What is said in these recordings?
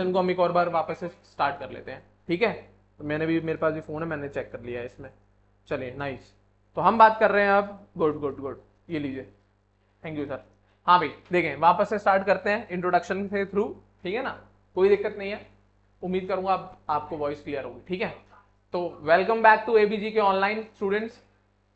इनको हम एक और बार वापस से स्टार्ट कर लेते हैं, ठीक है। तो मैंने भी, मेरे पास भी फोन है, मैंने चेक कर लिया है इसमें। चलिए नाइस। तो हम बात कर रहे हैं अब, गुड गुड गुड, ये लीजिए, थैंक यू सर। हाँ भाई देखें, वापस से स्टार्ट करते हैं इंट्रोडक्शन के थ्रू, ठीक है ना, कोई दिक्कत नहीं है। उम्मीद करूंगा आपको वॉइस क्लियर होगी, ठीक है। तो वेलकम बैक टू एबीजी के ऑनलाइन स्टूडेंट्स।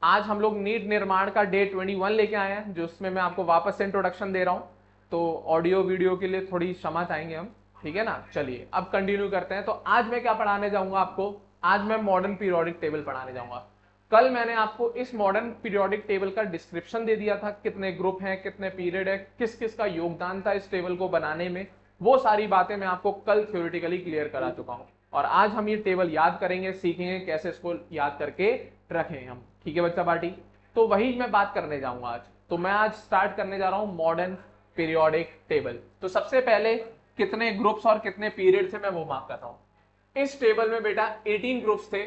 आज हम लोग नीट निर्माण का डे 21 लेके आए हैं, जिसमें मैं आपको वापस से इंट्रोडक्शन दे रहा हूँ। तो ऑडियो वीडियो के लिए थोड़ी क्षमा चाहेंगे हम, ठीक है ना। चलिए अब कंटिन्यू करते हैं। तो आज मैं क्या पढ़ाने जाऊंगा आपको, आज मैं मॉडर्न पीरियोडिक टेबल पढ़ाने जाऊंगा। कल मैंने आपको इस मॉडर्न पीरियोडिक टेबल का डिस्क्रिप्शन दे दिया था, कितने ग्रुप हैं, कितने पीरियड है, किस किस का योगदान था इस टेबल को बनाने में। वो सारी बातें मैं आपको कल थ्योरेटिकली क्लियर करा चुका हूं। और आज हम ये टेबल याद करेंगे, सीखेंगे कैसे इसको याद करके रखें हम, ठीक है बच्चा पार्टी। तो वही मैं बात करने जाऊंगा आज। तो मैं आज स्टार्ट करने जा रहा हूं मॉडर्न पीरियोडिक टेबल। तो सबसे पहले कितने ग्रुप्स और कितने पीरियड थे मैं वो मार्क कर रहा हूं। इस टेबल में बेटा 18 ग्रुप्स थे,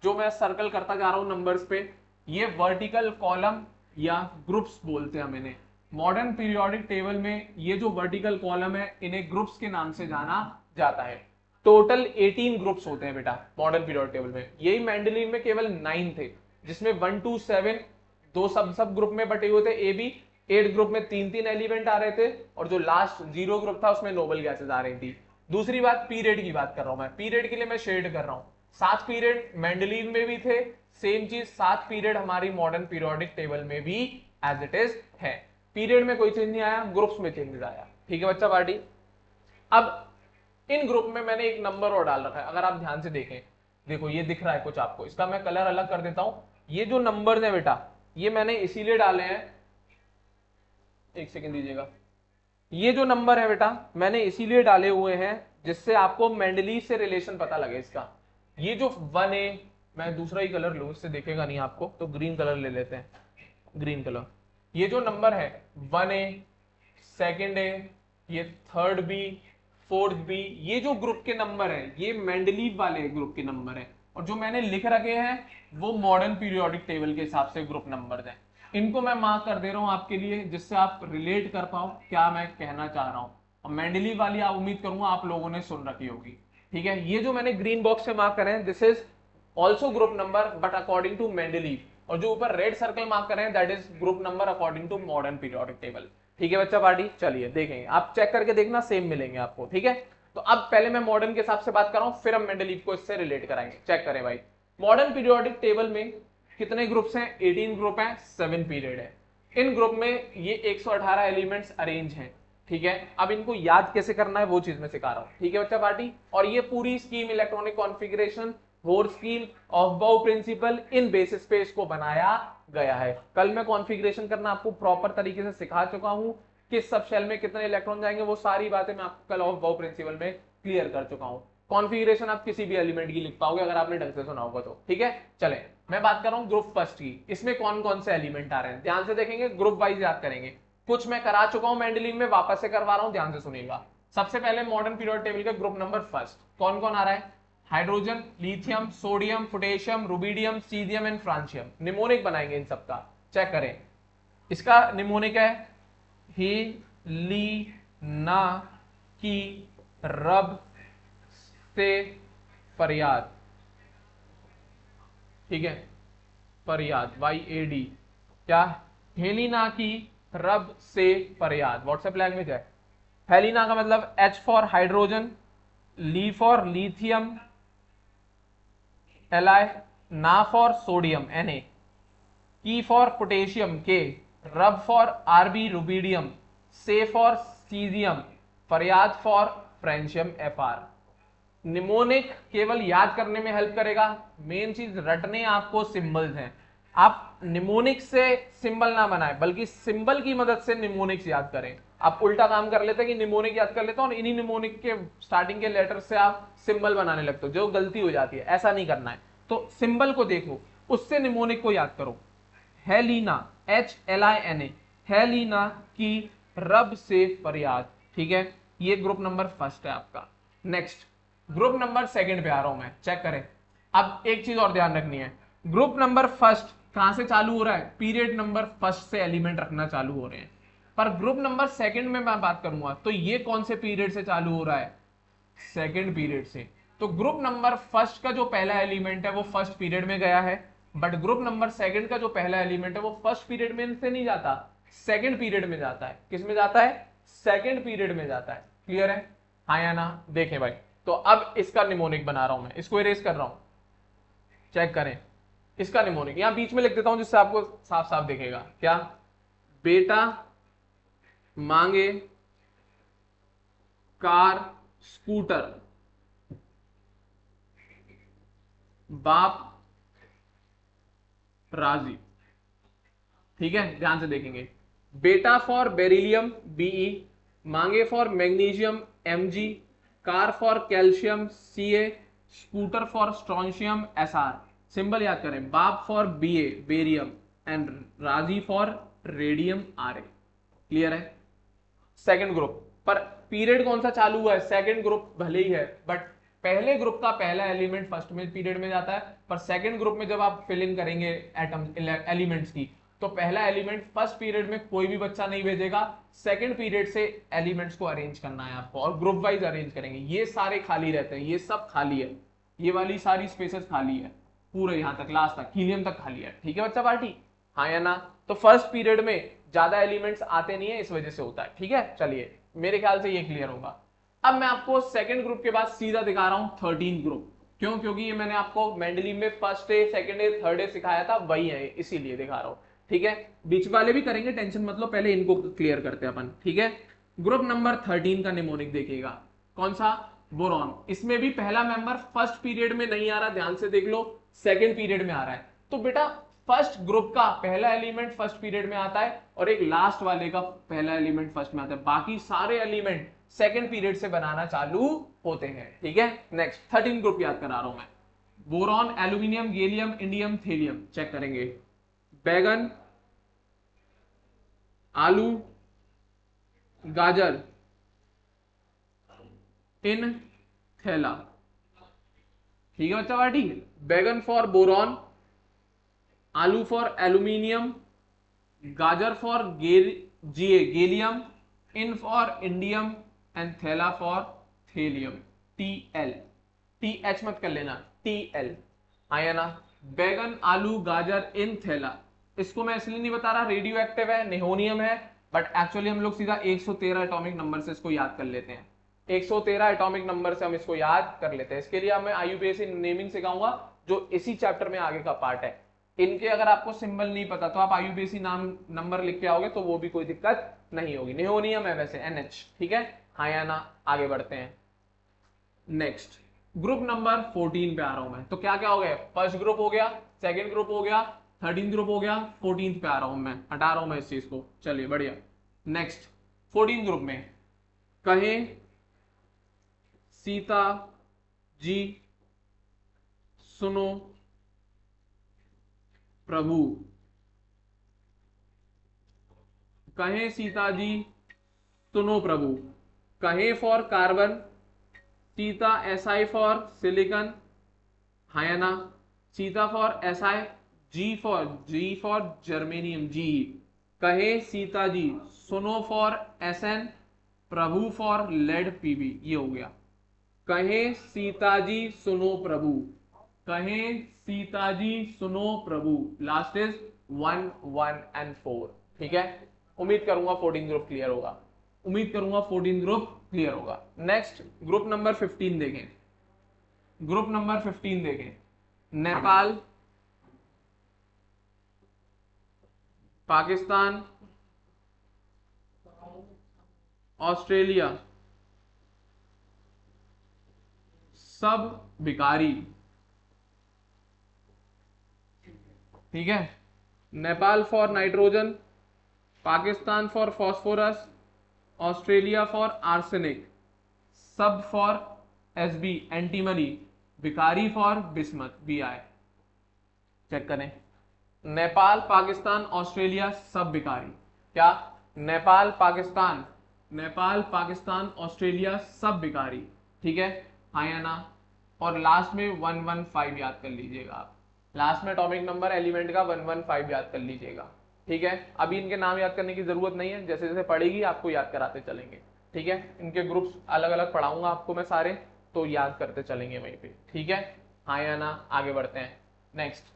जो मैं सर्कल करता जा रहा हूं नंबर्स पे। ये वर्टिकल कॉलम या ग्रुप्स बोलते हैं हम इन्हें। मॉडर्न पीरियोडिक टेबल में ये जो वर्टिकल कॉलम है, इन्हें ग्रुप्स के नाम से जाना जाता है। टोटल 18 ग्रुप्स होते हैं बेटा मॉडर्न पीरियोडिक टेबल में। यही मेंडलीव में केवल 9 थे, जिसमें 1 to 7 दो सब ग्रुप में बटे हुए थे। ए बी 8 ग्रुप में 3-3 एलिमेंट आ रहे थे, और जो लास्ट 0 ग्रुप था उसमें नोबल गैसेस आ रही थी। दूसरी बात, पीरियड की बात कर रहा हूं मैं, पीरियड के लिए मैं शेड कर रहा हूं। 7 पीरियड मेंडलीव में भी थे, सेम चीज 7 पीरियड हमारी मॉडर्न पीरियोडिक टेबल में भी एज इट इज है। पीरियड में कोई चेंज नहीं आया, ग्रुप्स में चेंजेस आया, ठीक है बच्चा पार्टी। अब इन ग्रुप में मैंने एक नंबर और डाल रखा है, अगर आप ध्यान से देखें, देखो ये दिख रहा है कुछ आपको, इसका मैं कलर अलग कर देता हूं। ये जो नंबर्स हैं बेटा, ये मैंने इसीलिए डाले हैं, एक सेकंड दीजिएगा। ये जो नंबर है बेटा, मैंने इसीलिए डाले हुए हैं जिससे आपको मेंडलीव से रिलेशन पता लगे इसका। ये जो 1A, मैं दूसरा ही कलर लूं, इससे देखेगा नहीं आपको, तो ग्रीन कलर ले लेते हैं, ग्रीन कलर। ये जो नंबर है 1A, सेकेंड ए, ये थर्ड बी, फोर्थ बी, ये जो ग्रुप के नंबर है, ये मेंडलीव वाले ग्रुप के नंबर है। और जो मैंने लिख रखे हैं वो मॉडर्न पीरियोडिक टेबल के हिसाब से ग्रुप नंबर हैं। इनको मैं मार्क कर दे रहा हूं आपके लिए, जिससे आप रिलेट कर पाओ क्या मैं कहना चाह रहा हूं। और मेंडलीव वाली आप, उम्मीद करूंगा आप लोगों ने सुन रखी होगी, ठीक है। ये जो मैंने ग्रीन बॉक्स से मार्क करे हैं, this is also group number but according to Mendeleev. और जो ऊपर रेड सर्कल मार्क कर रहे हैं, that is group number according to modern periodic table, ठीक है बच्चा पार्टी। चलिए देखेंगे, आप चेक करके देखना, सेम मिलेंगे आपको, ठीक है। तो अब पहले मैं मॉडर्न के हिसाब से बात कर रहा हूं, फिर हम मेंडलीव को इससे रिलेट कराएंगे। चेक करें भाई, मॉडर्न पीरियोडिक टेबल में कितने ग्रुप्स हैं? 18 ग्रुप हैं, 7 पीरियड है। इन ग्रुप में ये 118 एलिमेंट्स अरेंज हैं, ठीक है। अब इनको याद कैसे करना है वो चीज मैं सिखा रहा हूं, ठीक है बच्चा पार्टी। और ये पूरी स्कीम, इलेक्ट्रॉनिक कॉन्फ़िगरेशन, होर स्कीम, ऑफ-बाउ प्रिंसिपल, इन बेसिस पे इसको बनाया गया है। कल मैं कॉन्फ़िगरेशन करना आपको प्रॉपर तरीके से सिखा चुका हूं, किस सब शेल में कितने इलेक्ट्रॉन जाएंगे, वो सारी बातें मैं आपको कल ऑफ-बाउ प्रिंसिपल में क्लियर कर चुका हूं। कॉन्फ़िगरेशन आप किसी भी एलिमेंट की लिख पाओगे अगर आपने ढंग से सुना होगा तो, ठीक है। चले, मैं बात कर रहा हूं ग्रुप फर्स्ट की। इसमें कौन कौन से एलिमेंट आ रहे हैं ध्यान से देखेंगे, ग्रुप वाइज याद करेंगे। कुछ मैं करा चुका हूं मेंडलीव में, वापस से करवा रहा हूं, ध्यान से सुनिएगा। सबसे पहले मॉडर्न पीरियोडिक टेबल का ग्रुप नंबर फर्स्ट कौन कौन आ रहा है? Hydrogen, lithium, sodium, potassium, rubidium, caesium and francium. Mnemonic बनाएंगे इन सबका, चेक करें। इसका निमोनिक है ही, ली, ना, की, रब, से, फरियाद, ठीक है, फरियाद, YAD। क्या? हेलिना की, रब, से, फरियाद, व्हाट्सएप लैंग्वेज है। हेलिना का मतलब H फॉर हाइड्रोजन, ली फॉर लिथियम, Li, ना फॉर सोडियम, Na, की फॉर पोटेशियम, K, रब फॉर Rb, रुबिडियम, से फॉर सीजियम, फरियाद फॉर फ्रेंशियम, Fr। निमोनिक केवल याद करने में हेल्प करेगा, मेन चीज रटने आपको सिंबल्स हैं। आप निमोनिक से सिंबल ना बनाएं, बल्कि सिंबल की मदद से निमोनिक्स याद करें। आप उल्टा काम कर लेते हैं कि निमोनिक याद कर लेता हूं और इन्हीं निमोनिक के स्टार्टिंग के लेटर से आप सिंबल बनाने लगते हो, जो गलती हो जाती है। ऐसा नहीं करना है। तो सिंबल को देखो, उससे निमोनिक को याद करो। हेलिना, HLINA, हेलिना की, रब, से, फरियाद, ठीक है। ये ग्रुप नंबर फर्स्ट है आपका। नेक्स्ट ग्रुप नंबर सेकंड पे आ रहा हूं मैं, चेक करें। अब एक चीज और ध्यान रखनी है, ग्रुप नंबर फर्स्ट कहां से चालू हो रहा है? पीरियड नंबर फर्स्ट से एलिमेंट रखना चालू हो रहे हैं। पर ग्रुप नंबर सेकंड में मैं बात करूंगा तो ये कौन से पीरियड से चालू हो रहा है? सेकेंड पीरियड से। तो ग्रुप नंबर फर्स्ट का जो पहला एलिमेंट है वो फर्स्ट पीरियड में गया है, बट ग्रुप नंबर सेकंड का जो पहला एलिमेंट है वो फर्स्ट पीरियड में से नहीं जाता, सेकंड पीरियड में जाता है। किस में जाता है? सेकंड पीरियड में जाता है। क्लियर है? हाँ या ना? देखें भाई, तो अब इसका निमोनिक बना रहा हूं मैं, इसको इरेज कर रहा हूं, चेक करें इसका निमोनिक। यहां बीच में लिख देता हूं जिससे आपको साफ साफ दिखेगा। क्या? बेटा मांगे कार स्कूटर, बाप राजी। ठीक है, ध्यान से देखेंगे। बेटा फॉर बेरिलियम बीई, मांगे for magnesium MG, car for calcium CA, scooter for strontium SR. Symbol याद करें, बाप फॉर बीए बेरियम एंड राजी फॉर रेडियम आरए। क्लियर है? सेकंड ग्रुप पर पीरियड कौन सा चालू हुआ है? सेकंड ग्रुप भले ही है, बट पहले ग्रुप का पहला एलिमेंट फर्स्ट में पीरियड में जाता है, पर सेकंड ग्रुप में जब आप फिल इन करेंगे एटम एलिमेंट्स की, तो पहला एलिमेंट फर्स्ट पीरियड में कोई भी बच्चा नहीं भेजेगा, सेकंड पीरियड से एलिमेंट्स को अरेंज करना है आपको, और ग्रुप वाइज अरेंज करेंगे। ये सारे खाली रहते हैं, ये सब खाली है, ये वाली सारी स्पेसेस खाली है, पूरे यहां तक लास्ट तक हीलियम तक खाली है। ठीक है बच्चा पार्टी? हाँ या ना? तो फर्स्ट पीरियड में ज्यादा एलिमेंट्स आते नहीं है, इस वजह से होता है। ठीक है, चलिए मेरे ख्याल से ये क्लियर होगा। अब मैं आपको सेकंड ग्रुप के बाद सीधा दिखा रहा हूं 13 ग्रुप। क्यों? क्योंकि ये मैंने आपको मेंडलीव में first day second day third day सिखाया था, वही है, इसीलिए दिखा रहा हूं। ठीक है, बीच वाले भी करेंगे, टेंशन मत लो, पहले इनको क्लियर करते हैं अपन। ठीक है, ग्रुप नंबर 13 का निमोनिक देखिएगा। कौन सा? बोरॉन। इसमें भी पहला मेंबर फर्स्ट पीरियड में नहीं आ रहा, ध्यान से देख लो, सेकंड पीरियड में आ रहा है। तो बेटा फर्स्ट ग्रुप का पहला एलिमेंट फर्स्ट पीरियड में आता है, और एक लास्ट वाले का पहला एलिमेंट फर्स्ट में आता है, बाकी सारे एलिमेंट सेकंड पीरियड से बनाना चालू होते हैं। ठीक है, नेक्स्ट 13 ग्रुप याद करा रहा हूं मैं। Boron, aluminium, gallium, indium, thallium. Check करेंगे। बैगन, आलू, गाजर, इन थैला। ठीक है बच्चा पार्टी? बैगन फॉर बोरॉन, आलू फॉर एल्यूमिनियम, गाजर for gallium, in for indium and थैला फॉर थेलियम। टीएल, टीएच मत कर लेना, टीएल। आया ना? बैगन, आलू, गाजर, इन थैला। इसको मैं इसलिए नहीं बता रहा, रेडियो एक्टिव है, निहोनियम है, बट एक्चुअली हम लोग सीधा 113 एटॉमिक नंबर से इसको याद कर लेते हैं। 113 एटॉमिक नंबर से हम इसको याद कर लेते हैं। इसके लिए मैं IUPAC नेमिंग सिखाऊंगा, जो इसी चैप्टर में आगे का पार्ट है। इनके अगर आपको सिंबल नहीं पता तो आप IUPAC नाम नंबर लिख के आओगे तो वो भी कोई दिक्कत नहीं होगी। निहोनियम है वैसे, NH। ठीक है, हाँ या ना? आगे बढ़ते हैं। नेक्स्ट ग्रुप नंबर 14 पे आ रहा हूं मैं। तो क्या क्या हो गया? फर्स्ट ग्रुप हो गया, सेकंड ग्रुप हो गया, 13 ग्रुप हो गया, 14 पे आ रहा हूं मैं, हटा रहा हूं मैं इस चीज को। चलिए बढ़िया। नेक्स्ट 14 ग्रुप में कहें सीता जी सुनो प्रभु, कहें सीता जी सुनो प्रभु। कहें for carbon, Sita SI for silicon, हाँ या ना? सीता फॉर SI, जी फॉर जर्मेनियम, जी। कहे सीता जी सुनो फॉर SN, प्रभु फॉर लेड PB। ये हो गया। कहे सीता जी सुनो प्रभु, कहे सीता जी सुनो प्रभु। Last is 1, 1 and 4। ठीक है, उम्मीद करूंगा 14 ग्रुप क्लियर होगा, उम्मीद करूंगा 14 ग्रुप क्लियर होगा। नेक्स्ट ग्रुप नंबर 15 देखें। ग्रुप नंबर 15 देखें। नेपाल, पाकिस्तान, ऑस्ट्रेलिया, सब भिखारी। ठीक है, Nepal for nitrogen, Pakistan for phosphorus, Australia for arsenic, सब फॉर SB एंटीमनी, भिखारी फॉर बिस्मथ BI। चेक करें। नेपाल, पाकिस्तान, ऑस्ट्रेलिया, सब भिखारी। क्या? नेपाल, पाकिस्तान, नेपाल, पाकिस्तान, ऑस्ट्रेलिया, सब भिखारी। ठीक है, हाँ या ना? और लास्ट में 115 याद कर लीजिएगा आप, लास्ट में एटॉमिक नंबर एलिमेंट का 115 याद कर लीजिएगा। ठीक है, अभी इनके नाम याद करने की जरूरत नहीं है, जैसे जैसे पढ़ेगी आपको याद कराते चलेंगे। ठीक है, इनके ग्रुप्स अलग अलग पढ़ाऊंगा आपको मैं सारे। तो याद करते चलेंगे वहीं पे, ठीक है। हाँ या ना, आगे बढ़ते हैं। नेक्स्ट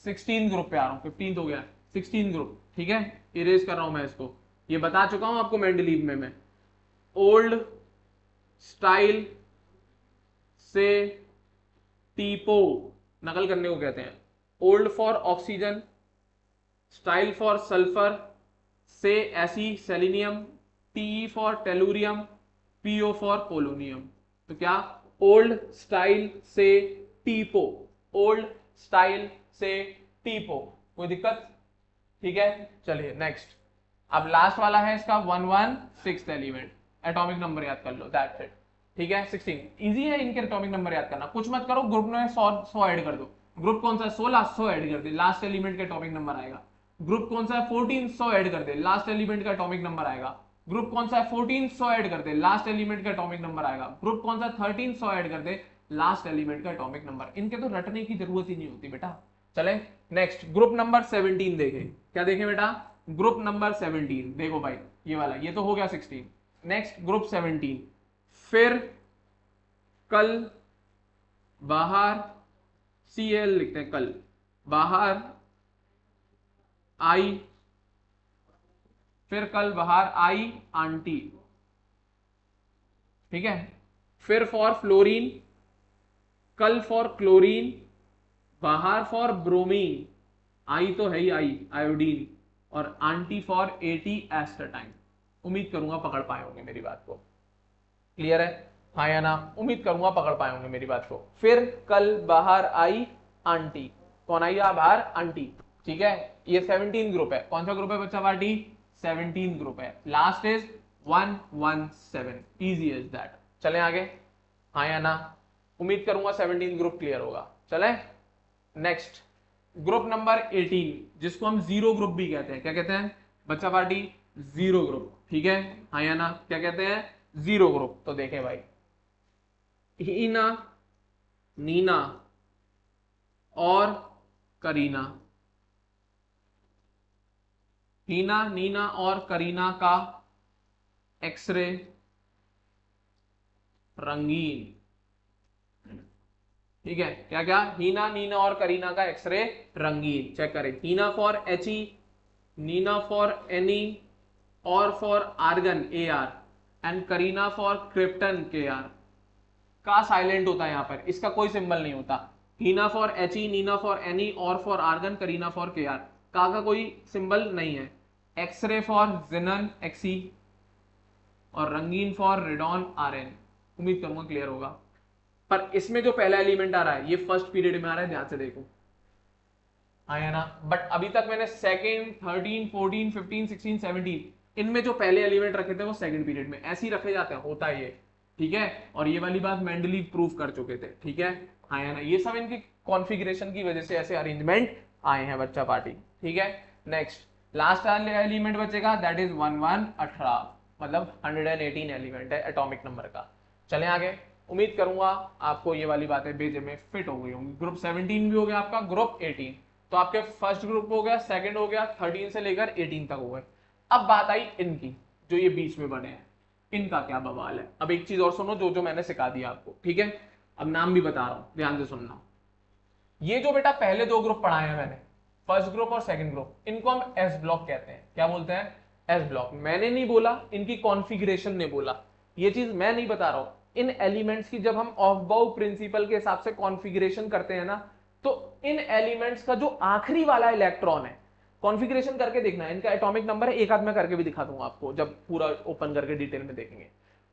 16 ग्रुप पे आ रहा हूँ, 15 हो गया, 16 ग्रुप, ठीक है। इरेज कर रहा हूं मैं इसको, ये बता चुका हूं आपको मेंडलीव में मैं। ओल्ड स्टाइल से टीपो, नकल करने को कहते हैं। Old for oxygen, style for sulphur, से SE selenium, T for tellurium, PO for polonium. तो क्या, ओल्ड स्टाइल से टीपो, ओल्ड स्टाइल से टीपो, कोई दिक्कत, ठीक है। चलिए नेक्स्ट, अब लास्ट वाला है इसका 116 एलिमेंट, एटॉमिक नंबर याद कर लो, दैट्स इट, ठीक है। 16 इजी है इनके एटॉमिक नंबर याद करना, कुछ मत करो, ग्रुप में 100 ऐड कर दो। ग्रुप कौन सा है, 16, 100 ऐड कर दे, लास्ट एलिमेंट का एटॉमिक नंबर आएगा। ग्रुप कौन सा है, 14, 100 ऐड कर दे, लास्ट एलिमेंट का एटॉमिक नंबर आएगा। ग्रुप कौन सा है, 14, 100 ऐड कर दे, लास्ट एलिमेंट का एटॉमिक नंबर आएगा। ग्रुप कौन सा, 13, 100 ऐड कर दे, लास्ट एलिमेंट का एटॉमिक नंबर। इनके तो रटने की जरूरत ही नहीं होती बेटा। चले नेक्स्ट, ग्रुप नंबर 17 देखें, क्या देखें बेटा, ग्रुप नंबर 17 देखो भाई, ये वाला, ये तो हो गया 16। नेक्स्ट ग्रुप 17, फिर कल बाहर, CL लिखते हैं, कल बाहर आई, फिर कल बाहर आई आंटी, ठीक है। फिर फॉर फ्लोरीन, कल फॉर क्लोरीन, बाहर फॉर ब्रोमीन, आई तो है ही आई, आयोडीन, और आंटी फॉर 80 एस्टरटाइन। उम्मीद करूंगा पकड़ पाए होंगे मेरी बात को, क्लियर है, हाँ या ना, उम्मीद करूंगा पकड़ पाए होंगे मेरी बात को। फिर कल बाहर आई आंटी, कौन आई बाहर, आंटी, ठीक है। ये 17 ग्रुप है, कौन सा ग्रुप है बच्चा पार्टी, 17 ग्रुप है। Last is 117, easy is that. चलें आगे, हाँ या ना, उम्मीद करूंगा 17 ग्रुप क्लियर होगा। चले नेक्स्ट, ग्रुप नंबर 18 जिसको हम जीरो ग्रुप भी कहते हैं, क्या कहते हैं बच्चा पार्टी, जीरो ग्रुप, ठीक है। हाँ या ना, क्या कहते हैं, जीरो ग्रुप। तो देखें भाई, हीना, नीना और करीना, हीना, नीना और करीना का एक्सरे रंगीन, ठीक है। क्या क्या, हीना, नीना और करीना का एक्सरे रंगीन। चेक करें, Heena for HE, Nina for NE, और for argon AR, and Kareena for krypton KR। का साइलेंट होता है यहाँ पर, इसका कोई सिंबल नहीं होता। Heena for HE, Nina for NE, और for argon, Kareena for KR, का कोई सिंबल नहीं है। एक्सरे फॉर जिनन XE, और रंगीन फॉर रेडॉन RN। उम्मीद करूंगा क्लियर होगा। पर इसमें जो पहला एलिमेंट आ रहा है ये फर्स्ट पीरियड में आ रहा है, ध्यान से देखो, आया ना। बट अभी तक मैंने सेकेंड, 13, 14, 15, 16, 17 इनमें जो पहले एलिमेंट रखे थे वो सेकंड पीरियड में, ऐसे ही रखे जाते हैं, होता है ये, ठीक है। और ये वाली बात मेंडलीव प्रूफ कर चुके थे, ठीक है। आया ना, ये सब इनकी कॉन्फ़िगरेशन की वजह से ऐसे अरेंजमेंट आए हैं बच्चा पार्टी, ठीक है। नेक्स्ट लास्ट एलिमेंट बचेगा, दैट इज 1118, मतलब 118 एलिमेंट है एटॉमिक नंबर का। चलें आगे, उम्मीद करूंगा आपको ये वाली बातें भेजे में फिट हो गई होंगी। ग्रुप 17 भी हो गया आपका, ग्रुप 18 तो आपके फर्स्ट ग्रुप हो गया, सेकंड हो गया, 13 से लेकर 18 तक हो गए। अब बात आई इनकी, जो ये बीच में बने हैं, इनका क्या बवाल है। अब एक चीज और सुनो, जो जो मैंने सिखा दिया आपको, ठीक है। अब नाम भी बता रहा हूं, ध्यान से सुनना। ये जो बेटा पहले दो ग्रुप पढ़ाए हैं मैंने, फर्स्ट ग्रुप और सेकंड ग्रुप, इनको हम एस ब्लॉक कहते हैं। क्या बोलते हैं, एस ब्लॉक। मैंने नहीं बोला, इनकी कॉन्फ़िगरेशन ने बोला, ये चीज मैं नहीं बता रहा हूं। इन एलिमेंट्स की जब हम ऑफबाउ प्रिंसिपल के हिसाब से कॉन्फ़िगरेशन करते हैं ना, तो इन एलिमेंट्स का जो आखिरी वाला इलेक्ट्रॉन है, कॉन्फ़िगरेशन करके देखना है, इनका एटॉमिक नंबर है, एक आध मैं करके भी दिखा दूंगा आपको जब पूरा ओपन करके डिटेल में देखेंगे।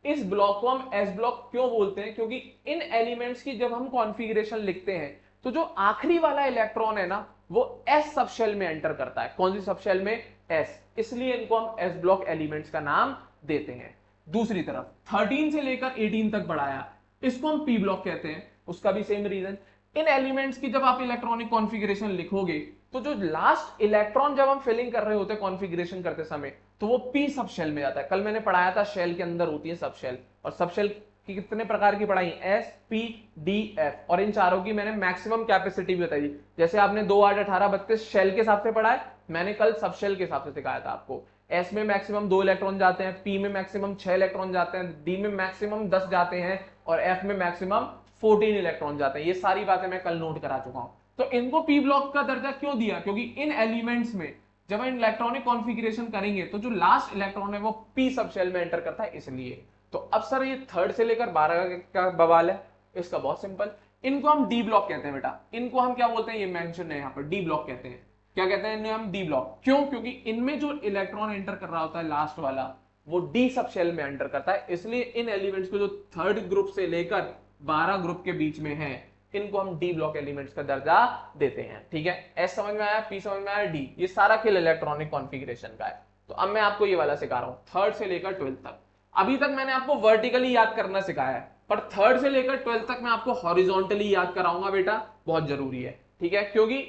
इस ब्लॉक को हम एस ब्लॉक क्यों बोलते हैं, क्योंकि इन एलिमेंट्स की जब हम कॉन्फ़िगरेशन लिखते हैं तो जो आखिरी वाला इलेक्ट्रॉन है ना, वो एस सबशेल में एंटर करता है। कौन सी सबशेल में, एस, इसलिए इनको हम एस ब्लॉक एलिमेंट्स का नाम देते हैं। दूसरी तरफ 13 से लेकर 18 तक बढ़ाया, इसको हम पी ब्लॉक कहते हैं, उसका भी सेम रीजन। इन एलिमेंट्स की जब आप इलेक्ट्रॉनिक कॉन्फ़िगरेशन लिखोगे तो जो लास्ट इलेक्ट्रॉन जब हम फिलिंग कर रहे होते हैं कॉन्फ़िगरेशन करते समय, तो वो पी सब शेल में जाता है। कल मैंने पढ़ाया था शेल के अंदर होती है सब शेल, और सब शेल की कितने प्रकार की पढ़ाई, एस, पी, डी, एफ, और इन चारों की मैंने मैक्सिमम कैपेसिटी भी बताई थी। जैसे आपने 2, 8, 18, 32 शेल के हिसाब से पढ़ा है, मैंने कल सब शेल के हिसाब से सिखाया था आपको। एस में मैक्सिमम 2 इलेक्ट्रॉन जाते हैं, पी में मैक्सिमम 6 इलेक्ट्रॉन जाते हैं, डी में मैक्सिमम 10 जाते हैं, और एफ में मैक्सिमम 14 इलेक्ट्रॉन जाते हैं। ये सारी बातें मैं कल नोट करा चुका हूं। तो इनको पी ब्लॉक का दर्जा क्यों दिया? क्योंकि इन एलिमेंट्स में जब हम इलेक्ट्रॉनिक कॉन्फ़िगरेशन करेंगे तो जो लास्ट इलेक्ट्रॉन है वो पी सब शेल में एंटर करता है, इसलिए। तो अब सर ये थर्ड से लेकर 12 का बवाल है, इसका बहुत सिंपल, इनको हम डी ब्लॉक कहते हैं बेटा। इनको हम क्या बोलते हैं, ये मेंशन है यहाँ पर, डी ब्लॉक कहते हैं। क्या कहते हैं इन्हें हम? D block. क्यों? क्योंकि इनमें जो इलेक्ट्रॉन एंटर कर रहा होता है लास्ट वाला, वो डी सब शेल में एंटर करता है, इसलिए इन एलिमेंट्स को जो थर्ड ग्रुप से लेकर 12 ग्रुप के बीच में है, इनको हम डी ब्लॉक एलिमेंट्स का दर्जा देते हैं। ठीक है, एस समझ में आया, पी समझ में आया, डी, ये सारा खेल इलेक्ट्रॉनिक कॉन्फ़िगरेशन का है। तो अब मैं आपको ये वाला सिखा रहा हूं, थर्ड से लेकर 12 तक। अभी तक मैंने आपको वर्टिकली याद करना सिखाया है, पर थर्ड से लेकर 12 तक मैं आपको हॉरिजॉन्टली याद कराऊंगा बेटा, बहुत जरूरी है। ठीक है, क्योंकि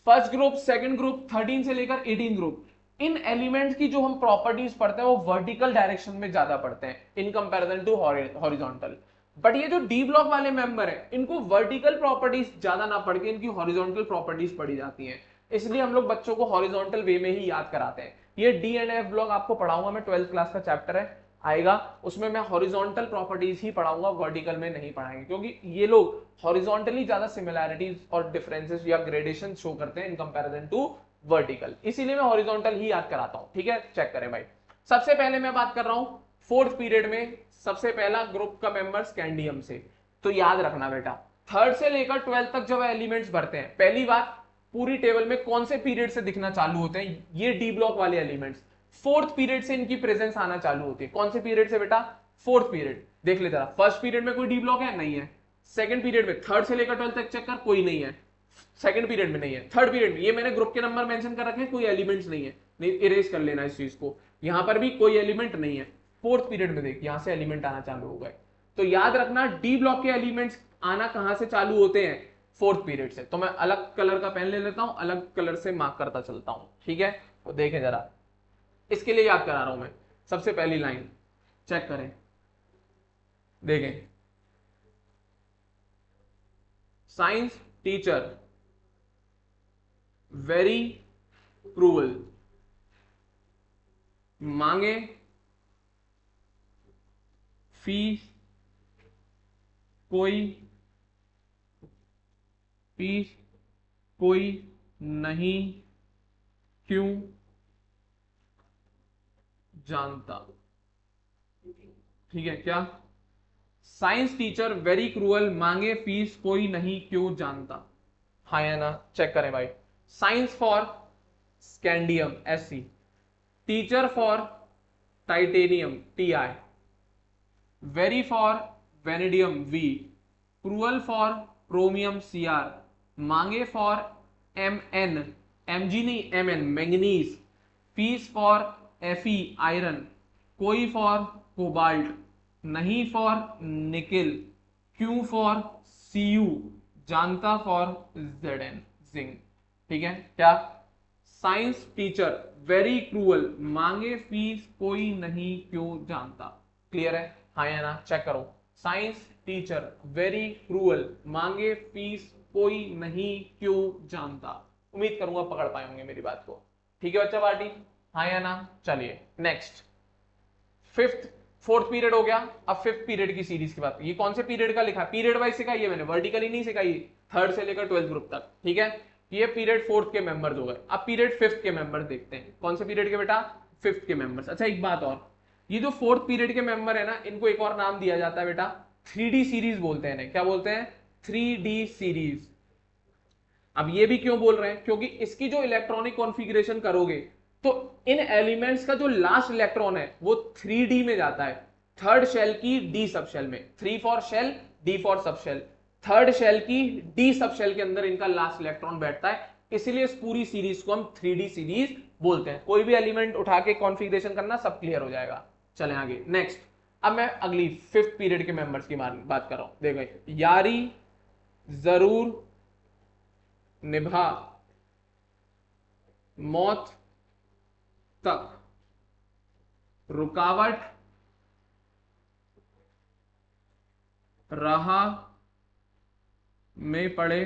फर्स्ट ग्रुप, सेकंड ग्रुप, 13 से लेकर 18 ग्रुप, इन एलिमेंट्स की जो हम प्रॉपर्टीज पढ़ते हैं वो वर्टिकल डायरेक्शन में ज्यादा पढ़ते हैं in comparison to horizontal. But ये जो डी ब्लॉक वाले मेंबर है, इनको वर्टिकल प्रॉपर्टीज ज्यादा ना पढ़ के इनकी हॉरिजॉन्टल प्रॉपर्टीज पढ़ी जाती हैं, इसलिए हम लोग बच्चों को हॉरिजॉन्टल वे में ही याद कराते हैं। ये डी एंड एफ ब्लॉक आपको पढ़ाऊंगा मैं, 12th क्लास का चैप्टर है आएगा, उसमें मैं हॉरिजॉन्टल प्रॉपर्टीज ही पढ़ाऊंगा, वर्टिकल में नहीं पढ़ाएंगे, क्योंकि ये लोग हॉरिजॉन्टली ज्यादा सिमिलैरिटीज और डिफरेंसेस या ग्रेडेशन शो करते हैं इन कंपैरिजन टू वर्टिकल, इसीलिए मैं हॉरिजॉन्टल ही याद कराता हूं। ठीक है, चेक करें भाई। सबसे पहले मैं बात कर रहा हूं फोर्थ पीरियड में, सबसे पहला ग्रुप का मेंबर स्कैंडियम से। तो याद रखना बेटा, थर्ड से लेकर 12 तक जब एलिमेंट्स भरते हैं, पहली बात पूरी टेबल में कौन से पीरियड से दिखना चालू होते हैं, ये डी ब्लॉक वाले एलिमेंट्स फोर्थ पीरियड से इनकी प्रेजेंस आना चालू होती है। कौन से पीरियड से बेटा? Fourth period. देख ले जरा, फर्स्ट पीरियड में कोई डी ब्लॉक है? नहीं है। सेकंड पीरियड में, थर्ड से लेकर 12 तक चेक कर, कोई नहीं है। सेकंड पीरियड में नहीं है। थर्ड पीरियड में, ये मैंने ग्रुप के नंबर मेंशन कर रखे हैं, कोई एलिमेंट्स नहीं है, नहीं, इरेज कर लेना इस चीज को, यहां पर भी कोई एलिमेंट नहीं है। फोर्थ पीरियड में देख, यहां से एलिमेंट आना चालू हो गए। तो याद रखना, डी ब्लॉक के एलिमेंट्स आना कहां से चालू होते हैं? फोर्थ पीरियड से। तो मैं अलग कलर का पेन ले लेता हूं, अलग कलर से मार्क करता चलता हूं। ठीक है, तो देखें जरा, इसके लिए याद करा रहा हूं मैं। सबसे पहली लाइन चेक करें, देखें, साइंस टीचर वेरी क्रूअल, मांगे फीस कोई, फीस कोई नहीं क्यों जानता। ठीक है, क्या? साइंस टीचर वेरी क्रूअल, मांगे फीस कोई नहीं क्यों जानता। हाँ या ना? चेक करें भाई। Science for scandium SC, teacher for titanium TI, very for vanadium V, cruel for chromium CR, मांगे फॉर MN, MG नहीं MN manganese, fees for Fe iron, कोई फॉर कोबाल्ट, नहीं फॉर निकिल, क्यों फॉर Cu, जानता for Zn zinc. ठीक है, क्या? Science teacher very cruel, मांगे फीस कोई नहीं क्यों जानता। क्लियर है? हाँ या ना? चेक करो। साइंस टीचर वेरी क्रूअल, मांगे फीस कोई नहीं क्यों जानता। उम्मीद करूंगा पकड़ पाए होंगे मेरी बात को। ठीक है बच्चा पार्टी, हाँ या ना? चलिए नेक्स्ट, फिफ्थ, फोर्थ पीरियड हो गया। अब फिफ्थ पीरियड की सीरीज की बात, ये कौन से पीरियड का लिखा? पीरियड वाइज सिखाई है मैंने, वर्टिकली नहीं सिखाई, थर्ड से लेकर 12th ग्रुप तक। ठीक है, ये पीरियड फोर्थ के मेंबर्स हो गए। अब पीरियड फिफ्थ के मेंबर्स देखते हैं, कौन से पीरियड के बेटा? फिफ्थ के मेंबर्स। अच्छा एक बात और, ये जो फोर्थ पीरियड के मेंबर है ना, इनको एक और नाम दिया जाता है बेटा, 3D सीरीज बोलते हैं इन्हें। क्या बोलते हैं? 3D series. अब ये भी क्यों बोल रहे हैं? क्योंकि इसकी जो इलेक्ट्रॉनिक कॉन्फ़िगरेशन करोगे तो इन एलिमेंट्स का जो लास्ट इलेक्ट्रॉन है वो 3D में जाता है, थर्ड शेल की डी सब शेल में। 3 for shell, D for sub shell, third shell की डी सब शेल के अंदर इनका लास्ट इलेक्ट्रॉन बैठता है, इसीलिए इस पूरी सीरीज को हम 3D सीरीज बोलते हैं। कोई भी एलिमेंट उठा के कॉन्फ़िगरेशन करना, सब क्लियर हो जाएगा। चलें आगे, नेक्स्ट। अब मैं अगली फिफ्थ पीरियड के मेंबर्स की बात कर रहा हूं। देखो, यारी जरूर निभा, मौत तक, रुकावट राह में पड़े,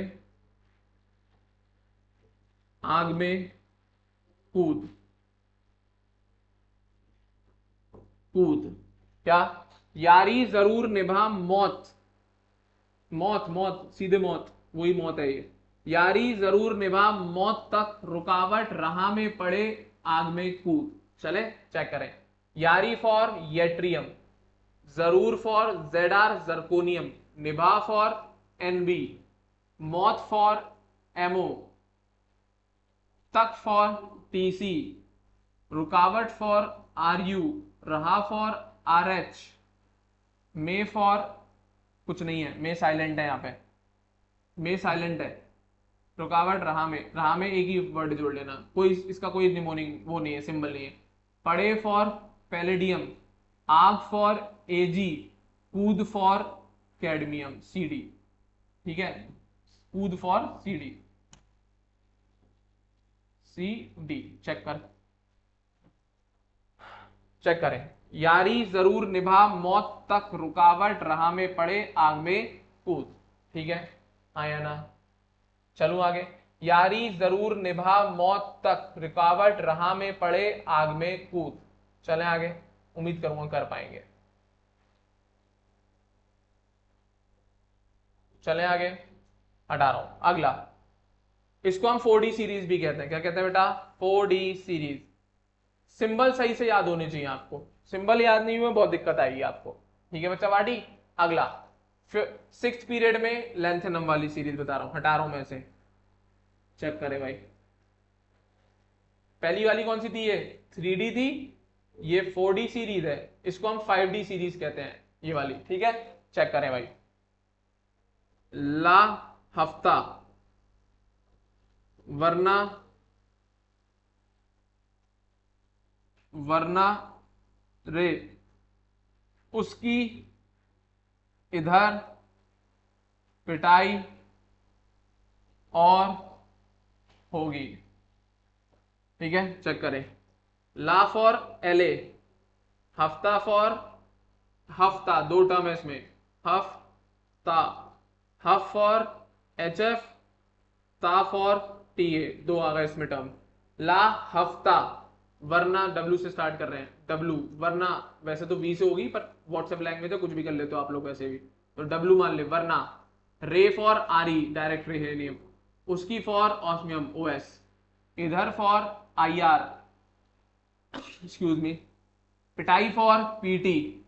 आग में कूद, कूद। क्या? यारी जरूर निभा मौत, मौत मौत सीधे मौत, वही मौत है ये। यारी जरूर निभा मौत तक, रुकावट राह में पड़े आग में कूद। चले चेक करें। यारी फॉर येट्रियम, जरूर फॉर जेडार जर्कोनियम, निभा फॉर एनबी, मौत फॉर एमओ, तक फॉर टीसी, रुकावट फॉर आरयू, रहा फॉर आरएच, मे फॉर कुछ नहीं है, मे साइलेंट है यहाँ पे, मे साइलेंट है। रुकावट रहा में एक ही वर्ड जोड़ लेना, कोई इसका कोई निमोनिक वो नहीं है, सिंबल नहीं है। पड़े फॉर पैलेडियम, आग फॉर एजी, कूद फॉर कैडमियम सीडी। ठीक है, कूद for CD, C D. Check करें। यारी जरूर निभा मौत तक, रुकावट राह में पड़े आग में कूद। ठीक है, आया ना? चलो आगे। यारी जरूर निभा मौत तक, रुकावट राह में पड़े आग में कूद। चलें आगे, उम्मीद करूंगा कर पाएंगे। चलें आगे, हटा रहा हूं। अगला, इसको हम 4D सीरीज भी कहते हैं। क्या कहते हैं बेटा? 4D series. सिंबल सही से याद होने चाहिए आपको, सिंबल याद नहीं हुए बहुत दिक्कत आएगी आपको। ठीक है बच्चा वाटी। अगला, सिक्स्थ पीरियड में लेंथेनम वाली सीरीज बता रहा हूं, हटा रहा हूं मैं इसे। चेक करें भाई, पहली वाली कौन सी थी? ये 3D थी, ये 4D सीरीज है, इसको हम 5D सीरीज कहते हैं, ये वाली। ठीक है, चेक करें भाई। ला हफ्ता, वरना वरना रे, उसकी इधर पिटाई और होगी। ठीक है, चेक करें। ला फॉर एले, हफ्ता फॉर हफ्ता, दो टर्म है इसमें, हफ्ता, हफ फॉर एच एफ, ता फॉर टी ए, दो आ गए इसमें टर्म। ला हफ्ता, वरना डब्ल्यू से स्टार्ट कर रहे हैं, डब्ल्यू वरना, वैसे तो वी से होगी पर व्हाट्सएप लैंग्वेज है, कुछ भी कर लेते हो आप लोग वैसे भी, तो डब्ल्यू मान ले। वरना, रे फॉर आरी, डायरेक्ट रेहेनियम, उसकी फॉर ऑस्मियम ओएस, इधर for I R, excuse me, पिटाई फॉर पीटी,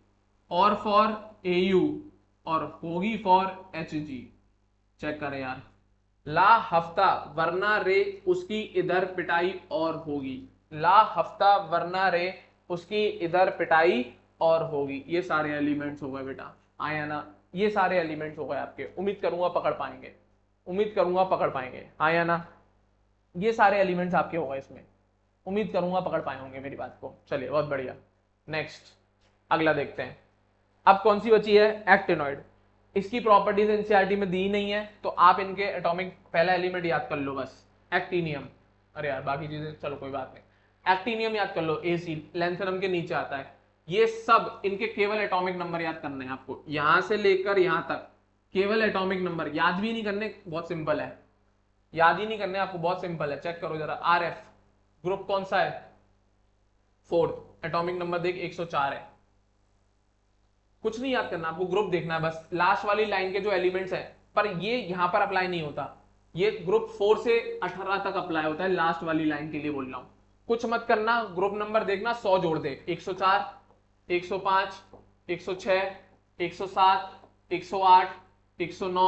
और फॉर एयू, और होगी फॉर एच जी। चेक करें यार। ला हफ्ता, वरना रे, उसकी इधर पिटाई और होगी। ला हफ्ता, वरना रे, उसकी इधर पिटाई और होगी। ये सारे एलिमेंट्स हो गए बेटा, आया ना? ये सारे एलिमेंट्स हो गए आपके। उम्मीद करूंगा पकड़ पाएंगे, उम्मीद करूंगा पकड़ पाएंगे, आया ना? ये सारे एलिमेंट्स आपके हो गए इसमें, उम्मीद करूंगा पकड़ पाए होंगे मेरी बात को। चलिए बहुत बढ़िया, नेक्स्ट अगला देखते हैं। अब कौन सी बची है? एक्टिनॉइड। इसकी प्रॉपर्टीज एनसीईआरटी में दी नहीं है, तो आप इनके एटॉमिक पहला एलिमेंट याद कर लो बस, एक्टिनियम। अरे यार बाकी चीजें चलो कोई बात नहीं, एक्टिनियम याद कर लो, एसी लेंथेनम के नीचे आता है। ये सब इनके केवल एटॉमिक नंबर याद करने हैं आपको, यहां से लेकर यहां तक केवल एटॉमिक नंबर, याद भी नहीं करने, बहुत सिंपल है, याद ही नहीं करने आपको, बहुत सिंपल है। चेक करो जरा, आर एफ ग्रुप कौन सा है? फोर्थ, एटॉमिक नंबर देख 104 है। कुछ नहीं याद करना आपको, ग्रुप देखना है बस, लास्ट वाली लाइन के जो एलिमेंट्स हैं, पर ये यहां पर अप्लाई नहीं होता, ये ग्रुप 4 से 18 तक अप्लाई होता है, लास्ट वाली लाइन के लिए बोल रहा हूं। कुछ मत करना, ग्रुप नंबर देखना, 100 जोड़ दे, 104, 105, 106, 107, 108, 109,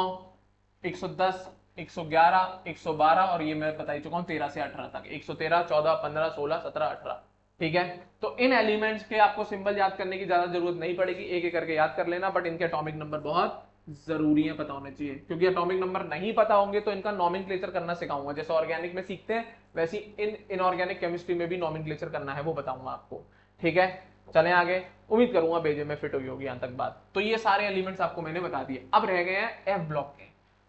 110, 111, 112, और ये मैं बता ही चुका हूं 13 से 18 तक, 113, 14, 15, 16, 17, 18। ठीक है, तो इन एलिमेंट्स के आपको सिंबल याद करने की ज्यादा जरूरत नहीं पड़ेगी, एक एक करके याद कर लेना, बट इनके एटॉमिक नंबर बहुत जरूरी है, पता होने चाहिए, क्योंकि एटॉमिक नंबर नहीं पता होंगे तो इनका नॉमेनक्लेचर करना सिखाऊंगा, जैसे ऑर्गेनिक में सीखते हैं वैसे इन इनऑर्गेनिक केमिस्ट्री में भी नॉमेनक्लेचर करना है, वो बताऊंगा आपको। ठीक है, चलें आगे, उम्मीद करूंगा भेजे में फिट हुई होगी यहां तक बात। तो ये सारे एलिमेंट्स आपको मैंने बता दिए, अब रह गए हैं एफ ब्लॉक के,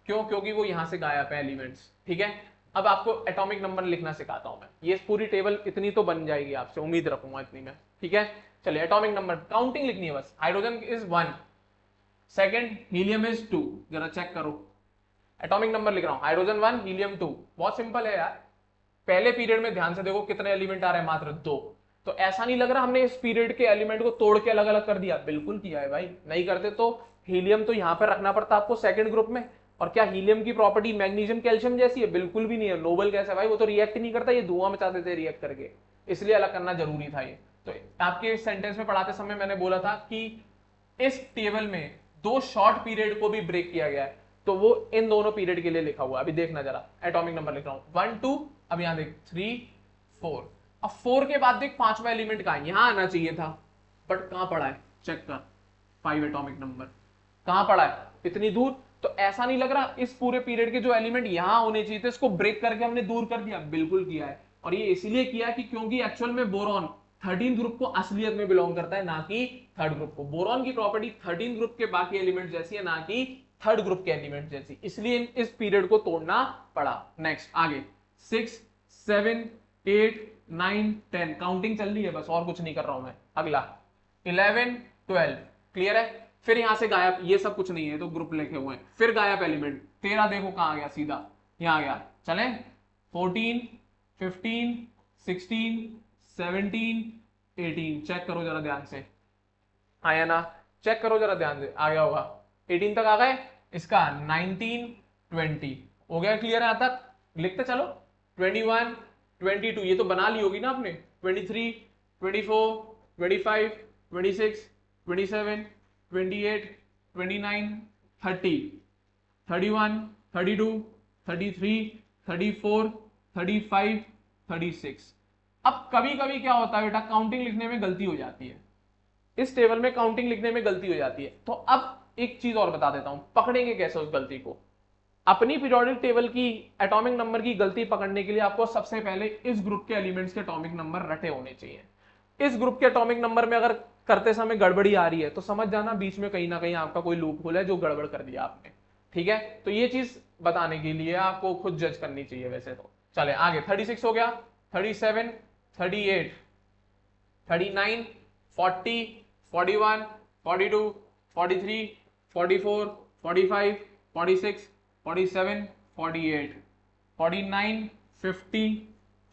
क्यों? क्योंकि वो यहां से गायब है एलिमेंट्स। ठीक है, अब आपको एटॉमिक नंबर लिखना सिखाता हूं मैं, ये पूरी टेबल इतनी तो बन जाएगी आपसे, उम्मीद रखूंगा इतनी में। ठीक है, चलिए एटॉमिक नंबर काउंटिंग लिखनी है बस। Hydrogen is 1, second helium is 2, जरा चेक करो, एटॉमिक नंबर लिख रहा हूं, हाइड्रोजन 1, हीलियम 2, बहुत सिंपल है यार। पहले पीरियड में ध्यान से देखो कितने एलिमेंट आ रहे हैं, मात्र 2, तो ऐसा नहीं लग रहा हमने इस पीरियड के एलिमेंट को तोड़ के अलग अलग कर दिया, बिल्कुल किया है भाई। नहीं करते तो हीलियम तो यहां पर रखना पड़ता आपको सेकंड ग्रुप में। और क्या हीलियम की प्रॉपर्टी मैग्नीशियम कैल्शियम जैसी है? बिल्कुल भी नहीं है। नोबल गैस है भाई, वो तो रिएक्ट ही नहीं करता, ये धुआं मचा देते रिएक्ट करके, इसलिए अलग करना जरूरी था ये। तो आपके सेंटेंस में पढ़ाते समय मैंने बोला था कि इस टेबल में दो शॉर्ट पीरियड को भी ब्रेक किया गया है, तो वो इन दोनों पीरियड के लिए लिखा हुआ है। अभी देखना जरा, एटॉमिक नंबर लिख रहा हूं 1 2, अब यहां देख 3 4। अब 4 के बाद देख पांचवा एलिमेंट कहां है? यहां आना चाहिए था, बट कहां पड़ा है? चेक कर, 5 एटॉमिक नंबर कहां पड़ा है? इतनी दूर। तो ऐसा नहीं लग रहा इस पूरे पीरियड के जो एलिमेंट यहां होने चाहिए थे इसको ब्रेक करके हमने दूर कर दिया? बिल्कुल किया है। और ये इसलिए किया कि क्योंकि एक्चुअल में बोरॉन 13 ग्रुप को असलियत में बिलोंग करता है, ना कि थर्ड ग्रुप को। बोरॉन की प्रॉपर्टी 13 ग्रुप के बाकी एलिमेंट जैसी है, ना कि थर्ड ग्रुप के एलिमेंट जैसी, इसलिए इस पीरियड को तोड़ना पड़ा। नेक्स्ट आगे 6 7 8 9 10 काउंटिंग चल रही है बस, और कुछ नहीं कर रहा हूं मैं। अगला 11 12 क्लियर है। फिर यहां से गायब, ये सब कुछ नहीं है तो ग्रुप लिखे हुए हैं। फिर गायब एलिमेंट 13 देखो कहां आ गया, सीधा यहां आ गया। चले 14 15 16 17 18 चेक करो जरा ध्यान से, आया ना? चेक करो जरा ध्यान से, आ गया होगा। 18 तक आ गए, इसका 19 20 हो गया। क्लियर है यहां तक? लिखते चलो 21 22 ये तो बना ली होगी ना आपने। 23 24 25 26 27 28 29 30 31 32 33 34 35 36। अब कभी कभी क्या होता है बेटा, काउंटिंग लिखने में गलती हो जाती है। इस टेबल में काउंटिंग लिखने में गलती हो जाती है, तो अब एक चीज और बता देता हूं, पकड़ेंगे कैसे उस गलती को। अपनी पीरियोडिक टेबल की एटॉमिक नंबर की गलती पकड़ने के लिए आपको सबसे पहले इस ग्रुप के एलिमेंट्स के एटॉमिक नंबर रटे होने चाहिए। इस ग्रुप के एटॉमिक नंबर में अगर करते समय गड़बड़ी आ रही है तो समझ जाना बीच में कहीं ना कहीं आपका कोई लूप होल है जो गड़बड़ कर दिया आपने। ठीक है, तो ये चीज बताने के लिए आपको खुद जज करनी चाहिए वैसे तो। चले आगे 36 हो गया, 37 38 39 40 41 42 43 44 45 46 47 48 49 50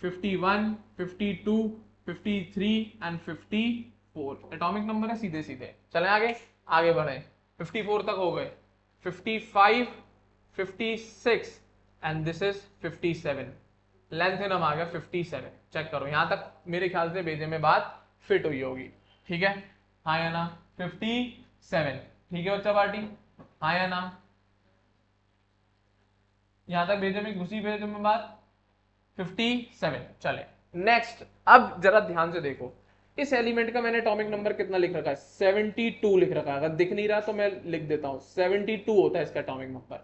51 52 53 एंड 54 एटॉमिक नंबर है सीधे सीधे। चले आगे, आगे बढ़े 54 तक हो गए, 55 56 एंड दिस इज 57। लेंथ इन आ गया 57। चेक करो यहां तक मेरे ख्याल से भेजे में बात फिट हुई होगी। ठीक है, हाँ या ना? 57 ठीक है बच्चा पार्टी, हाँ या ना? यहां तक भेजे में घुसी भेजे में बात 57। चले नेक्स्ट, अब जरा ध्यान से देखो, इस एलिमेंट का मैंने एटॉमिक नंबर कितना लिख रखा है? 72 लिख रखा है। अगर दिख नहीं रहा तो मैं लिख देता हूं, 72 होता है इसका एटॉमिक नंबर।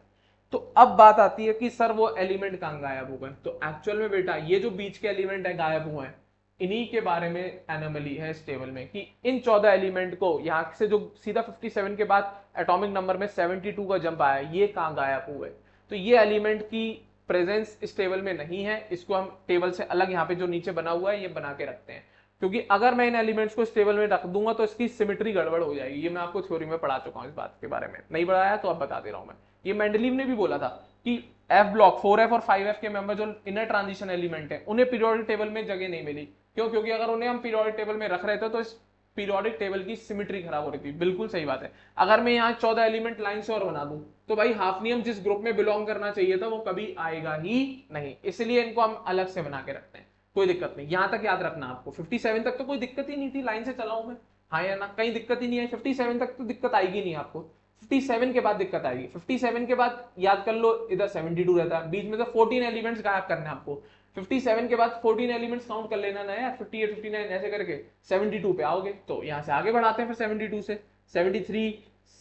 तो अब बात आती है कि सर वो एलिमेंट कहां गायब हो गए? तो एक्चुअल में बेटा ये जो बीच के एलिमेंट है गायब हुए हैं, इन्हीं के बारे में एनोमली है इस टेबल में कि इन 14 एलिमेंट को यहां से जो सीधा 57 के बाद एटॉमिक नंबर में 72 का जंप आया, ये कहां गायब हुए? तो ये एलिमेंट की प्रेजेंस इस टेबल में नहीं है, इसको हम टेबल से अलग यहाँ पे जो नीचे बना हुआ है ये बना के रखते हैं, क्योंकि अगर मैं इन एलिमेंट्स को इस टेबल में रख दूंगा तो इसकी सिमेट्री गड़बड़ हो जाएगी। ये मैं आपको थ्योरी में पढ़ा चुका हूँ, इस बात के बारे में नहीं पढ़ाया तो अब बता दे रहा हूं मैं। ये मेंडलीव ने भी बोला था कि एफ ब्लॉक 4f और 5f के मेंबर जो इनर ट्रांजिशन एलिमेंट है उन्हें पीरियोडिक टेबल में जगह नहीं मिली। क्यों? क्योंकि अगर उन्हें हम पीरियोडिक टेबल में रख रहे थे तो इस पीरियोडिक टेबल की सिमेट्री खराब हो रही थी। बिल्कुल सही बात है। अगर मैं यहाँ 14 एलिमेंट लाइन से और बना दूं तो भाई हाफनियम जिस ग्रुप में बिलोंग करना चाहिए था वो कभी आएगा ही नहीं, इसलिए इनको हम अलग से बना के रखते हैं। कोई दिक्कत नहीं, यहां तक याद रखना आपको। 57 तक तो कोई दिक्कत ही नहीं थी, लाइन से चलाऊं मैं, हाँ या ना? कहीं दिक्कत ही नहीं है। 57 तक तो दिक्कत आएगी नहीं आपको, 57 के बाद दिक्कत आएगी। 57 के बाद याद कर लो इधर 72 रहता है, बीच में से 14 एलिमेंट्स गायब करने आपको। 57 के बाद 14 एलिमेंट्स काउंट कर लेना ना यार, 58 59 ऐसे करके 72 पे आओगे। तो यहां से आगे बढ़ाते हैं फिर 72 से 73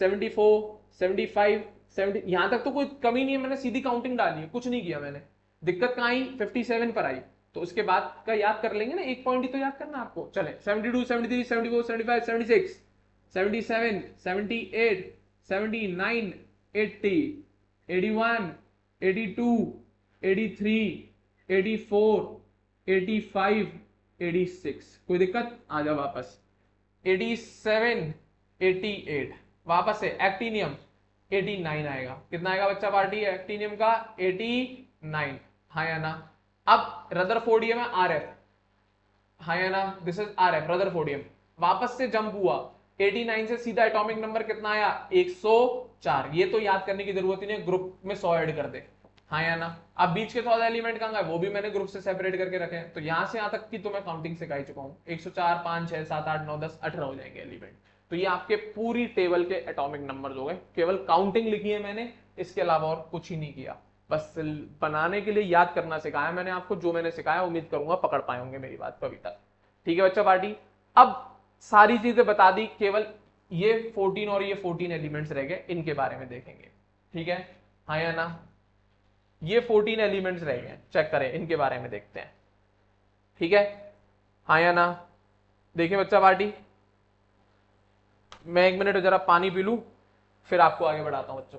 74 75 70, यहां तक तो कोई कमी नहीं है। मैंने सीधी काउंटिंग डाली है, कुछ नहीं किया मैंने। दिक्कत कहां आई? 57 पर आई। तो उसके बाद का याद कर लेंगे ना, एक पॉइंट ही तो याद करना आपको। चले 72 73 74 75 76 77 78 79 80 81 82 83 84 85 86। कोई दिक्कत? आ जाओ वापस 87 88 वापस से एक्टिनियम 89 आएगा। कितना आएगा बच्चा पार्टी एक्टिनियम का? 89, हाँ या ना? अब रदरफोर्डियम है RF, हाँ या ना, this is R F rutherfordium, वापस से जंप हुआ 89 से सीधा एटॉमिक नंबर कितना आया 104। ये तो याद करने की जरूरत ही नहीं, ग्रुप में 100 ऐड कर दे। हाँ या ना। अब बीच के 14 एलिमेंट कहाँ गए, वो भी मैंने ग्रुप से सेपरेट करके रखे हैं। तो यहां से यहां तक की तो मैं काउंटिंग सिखा चुका हूँ, 104 5 6 7 8 9 10 18 हो जाएंगे एलिमेंट। तो ये आपके पूरी टेबल के एटॉमिक नंबर हो गए, केवल काउंटिंग लिखी है मैंने, इसके अलावा और कुछ ही नहीं किया। बस बनाने के लिए याद करना सिखाया मैंने आपको, जो मैंने सिखाया उम्मीद करूंगा पकड़ पाए होंगे मेरी बात को अभी तक। ठीक है बच्चा पार्टी, अब सारी चीजें बता दी, केवल ये 14 और ये 14 एलिमेंट्स रह गए, इनके बारे में देखेंगे। ठीक है, हाँ या ना, ये 14 एलिमेंट्स रह गए, चेक करें इनके बारे में देखते हैं। ठीक है, हाँ या ना, देखिए बच्चा पार्टी, मैं 1 मिनट जरा पानी पी लूं, फिर आपको आगे बढ़ाता हूं बच्चों।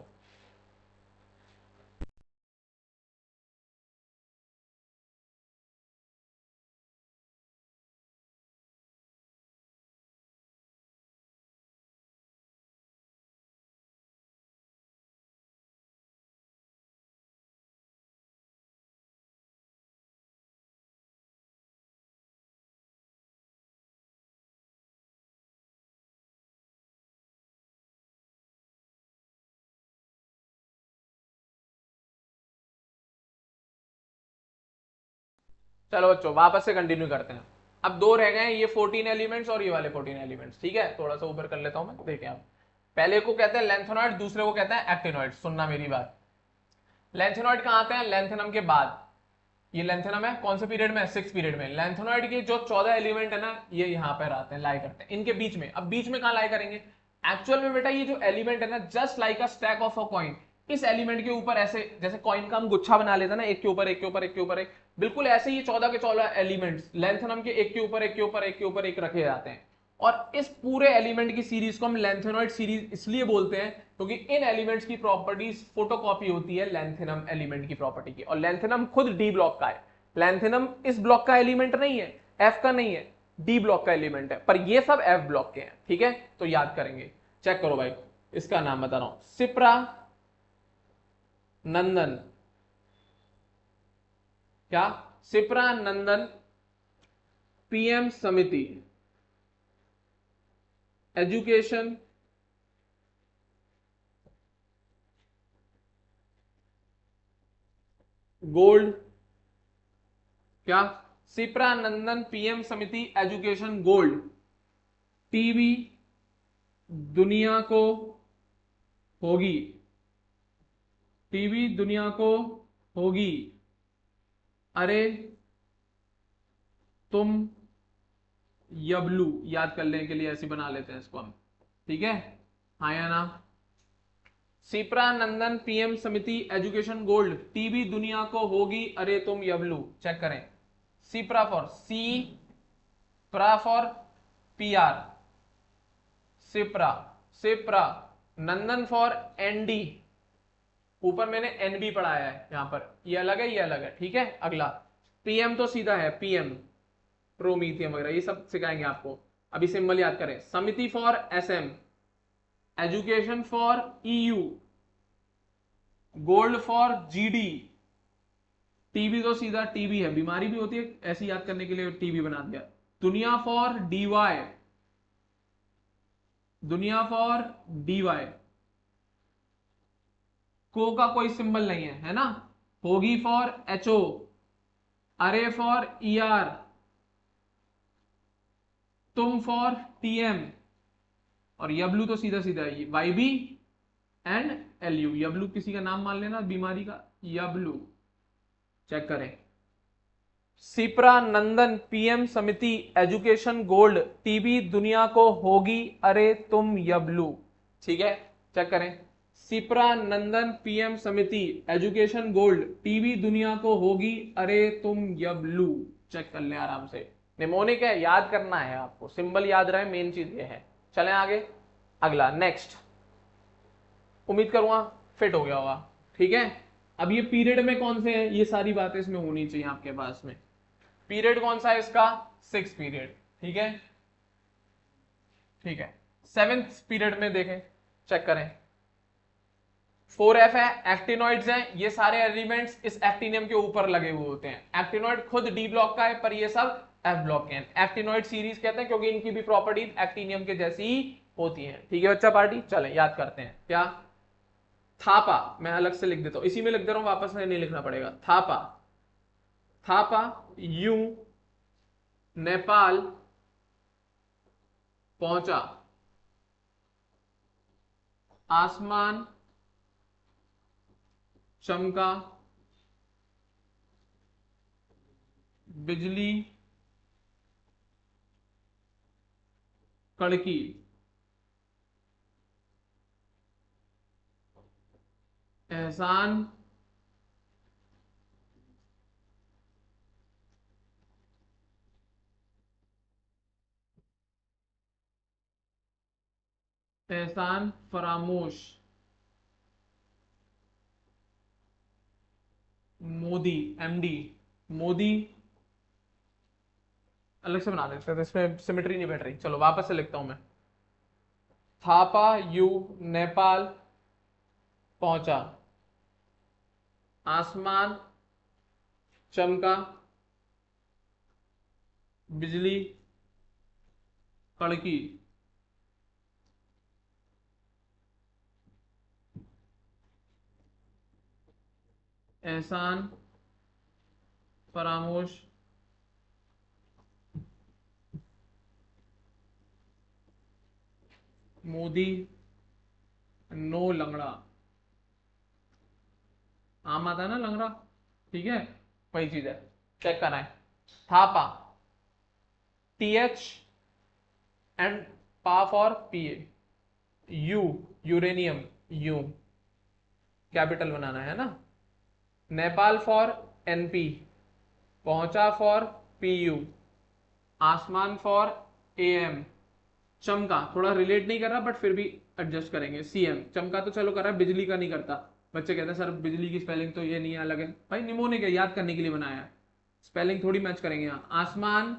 चलो बच्चों वापस से कंटिन्यू करते हैं। अब दो रह गए हैं, ये 14 एलिमेंट्स और ये वाले 14 एलिमेंट्स। ठीक है, थोड़ा सा ऊपर कर लेता हूं मैं, देखें आप। पहले को कहते हैं लेंथेनॉइड, दूसरे को कहते हैं एक्टिनॉइड। सुनना मेरी बात, लेंथेनॉइड कहां आते हैं, लेंथेनम के बाद। ये लेंथेनम है कौन से पीरियड में, 6 पीरियड में। लेंथेनॉइड के जो 14 एलिमेंट है ना, ये यहाँ पर आते हैं, लाई करते हैं इनके बीच में। अब बीच में कहां लाई करेंगे, एक्चुअल में बेटा ये जो एलिमेंट है ना, just like a stack of a coin, इस एलिमेंट के ऊपर ऐसे, जैसे कॉइन का हम गुच्छा बना लेते हैं ना, एक के ऊपर एक के ऊपर एक के ऊपर एक, बिल्कुल ऐसे ही 14 के 14 एलिमेंट्स लेंथेनम के एक के ऊपर एक के ऊपर एक के ऊपर एक रखे जाते हैं। और इस पूरे एलिमेंट की सीरीज को हम लेंथेनॉइड सीरीज इसलिए बोलते हैं क्योंकि इन एलिमेंट्स की प्रॉपर्टीज फोटोकॉपी होती है लेंथेनम एलिमेंट की प्रॉपर्टी की। और लेंथेनम खुद डी ब्लॉक का है, लेंथेनम इस ब्लॉक का एलिमेंट नहीं है, एफ का नहीं है, डी ब्लॉक का एलिमेंट है, पर ये सब एफ ब्लॉक के हैं। ठीक है, तो याद करेंगे, चेक करो भाई, इसका नाम बता रहा हूं, सिप्रा नंदन। क्या, सिप्रा नंदन पीएम समिति एजुकेशन गोल्ड। क्या, सिप्रा नंदन पीएम समिति एजुकेशन गोल्ड, टीवी दुनिया को होगी, टीवी दुनिया को होगी, अरे तुम यबलू। याद करने के लिए ऐसे बना लेते हैं इसको हम। ठीक है, हाँ या ना, सिप्रा नंदन पीएम समिति एजुकेशन गोल्ड, टीवी दुनिया को होगी, अरे तुम यबलू। चेक करें, सिप्रा फॉर सी, प्रा फॉर पी आर, सिप्रा, सिप्रा, नंदन फॉर एनडी, ऊपर मैंने एनबी पढ़ाया है, यहां पर ये अलग है ये अलग है। ठीक है, अगला पीएम तो सीधा है, पीएम प्रोमीथियम वगैरह ये सब सिखाएंगे आपको, अभी सिंबल याद करें। समिति for SM, education for EU, gold for GD, TB तो सीधा टीबी है, बीमारी भी होती है, ऐसे याद करने के लिए टीबी बना दिया। दुनिया फॉर डीवाई, दुनिया फॉर डीवाई, को का कोई सिंबल नहीं है ना, होगी फॉर एचओ, अरे फॉर ईआर, तुम फॉर टीएम, और यबलू तो सीधा सीधा है, वाई बी एंड एलयू। यबलू किसी का नाम मान लेना बीमारी का, यबलू। चेक करें, सिप्रा नंदन पीएम समिति एजुकेशन गोल्ड, टीबी दुनिया को होगी, अरे तुम यबलू। ठीक है, चेक करें, सिप्रा नंदन पीएम समिति एजुकेशन गोल्ड, टीबी दुनिया को होगी, अरे तुम यबलू। चेक कर ले आराम से, निमोनिक है, याद करना है आपको, सिंबल याद रहे, मेन चीज ये है। चलें आगे, अगला नेक्स्ट, उम्मीद करूंगा फिट हो गया होगा। ठीक है, अब ये पीरियड में कौन से हैं, ये सारी बातें इसमें होनी चाहिए आपके पास में। पीरियड कौन सा है इसका, 6 पीरियड। ठीक है, ठीक है, 7th पीरियड में देखें, चेक करें, 4F है, एक्टिनॉइड्स हैं, ये सारे एलिमेंट्स इस एक्टिनियम के ऊपर लगे हुए होते हैं। एक्टिनॉइड खुद डी ब्लॉक का है, पर ये सब एफ ब्लॉकेन। एक्टिनोइड सीरीज कहते हैं क्योंकि इनकी भी प्रॉपर्टीज एक्टिनियम के जैसी ही होती हैं। ठीक है बच्चा पार्टी, चलें याद करते हैं क्या। थापा मैं अलग से लिख देता हूं, इसी में लिख दे रहा हूं, वापस नहीं लिखना पड़ेगा। थापा, थापा यू नेपाल पहुंचा, आसमान चमका, बिजली कड़की, एहसान एहसान फरामोश, मोदी एमडी, मोदी अलग से बना देते हैं तो इसमें सिमेट्री नहीं बैठ रही। चलो वापस से लिखता हूं मैं। थापा यू नेपाल पहुंचा, आसमान चमका, बिजली कड़की, एहसान फरामोश, मोदी नो लंगड़ा। आम आता है ना लंगड़ा, ठीक है वही चीज है, चेक कराएं। थापा TH एंड पा for PA, U uranium U capital बनाना है ना, नेपाल फॉर NP, पहुंचा फॉर PU, आसमान फॉर AM, चमका थोड़ा रिलेट नहीं कर रहा बट फिर भी एडजस्ट करेंगे CM, चमका तो चलो कर रहा है, बिजली का नहीं करता। बच्चे कहते हैं सर बिजली की स्पेलिंग तो ये नहीं है, अलग है भाई, निमोनिक है, याद करने के लिए बनाया है, स्पेलिंग थोड़ी मैच करेंगे यहाँ। आसमान